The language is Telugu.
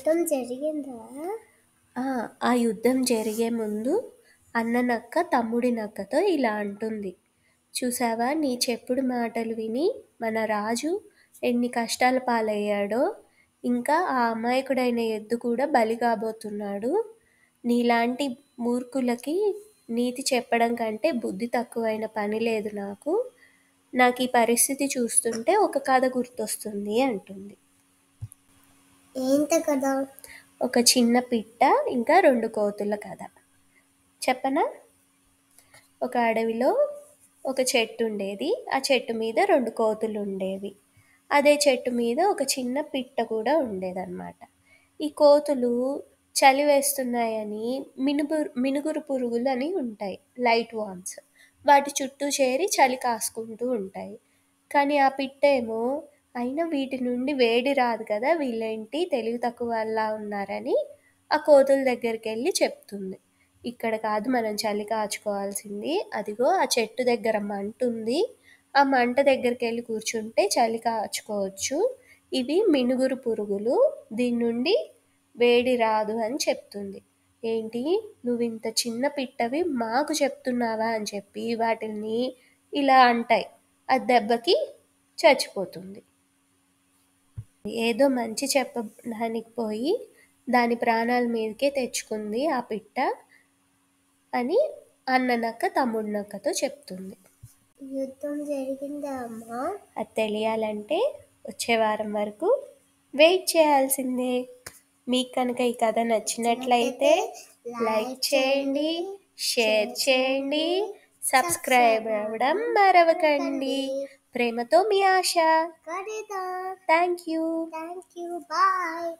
యుద్ధం జరిగిందా? ఆ యుద్ధం జరిగే ముందు అన్న నక్క తమ్ముడి నక్కతో ఇలా అంటుంది. చూసావా, నీ చెప్పుడు మాటలు విని మన రాజు ఎన్ని కష్టాల పాలయ్యాడో. ఇంకా ఆ అమాయకుడైన ఎద్దు కూడా బలి కాబోతున్నాడు. నీలాంటి మూర్ఖులకి నీతి చెప్పడం కంటే బుద్ధి తక్కువైన పని లేదు నాకు. నాకు ఈ పరిస్థితి చూస్తుంటే ఒక కథ గుర్తొస్తుంది అంటుంది. ఏంట కదా? ఒక చిన్న పిట్ట ఇంకా 2 కోతుల కథ. చెప్పనా? ఒక అడవిలో ఒక చెట్టు ఉండేది. ఆ చెట్టు మీద 2 కోతులు ఉండేవి. అదే చెట్టు మీద ఒక చిన్న పిట్ట కూడా ఉండేదన్నమాట. ఈ కోతులు చలి వేస్తున్నాయని మినుగురు పురుగులు అని ఉంటాయి, లైట్ వామ్స్. వాటి చుట్టూ చేరి చలి కాసుకుంటూ ఉంటాయి. కానీ ఆ పిట్ట ఏమో అయినా వీటి నుండి వేడి రాదు కదా, వీళ్ళేంటి తెలివి తక్కువ వాళ్ళలా ఉన్నారని ఆ కోతుల దగ్గరికి వెళ్ళి చెప్తుంది. ఇక్కడ కాదు మనం చలి కాచుకోవాల్సింది, అదిగో ఆ చెట్టు దగ్గర మంట ఉంది, ఆ మంట దగ్గరికి వెళ్ళి కూర్చుంటే చలి కాచుకోవచ్చు. ఇవి మినుగురు పురుగులు, దీని నుండి వేడి రాదు అని చెప్తుంది. ఏంటి, నువ్వు ఇంత చిన్న పిట్టవి మాకు చెప్తున్నావా అని చెప్పి వాటిని ఇలా అంటాయి. ఆ దెబ్బకి చచ్చిపోతుంది. ఏదో మంచి చెప్పడానికి పోయి దాని ప్రాణాల మీదకే తెచ్చుకుంది ఆ పిట్ట అని అన్న నక్క తమ్ముడు నక్కతో చెప్తుంది. యుద్ధం జరిగిందా అమ్మా? అది తెలియాలంటే వచ్చే వారం వరకు వెయిట్ చేయాల్సిందే. మీకు కనుక ఈ కథ నచ్చినట్లయితే లైక్ చేయండి, షేర్ చేయండి, సబ్స్క్రైబ్ అవ్వడం మరవకండి. ప్రేమతో మీ Asha. Kavitha. Thank you. Bye.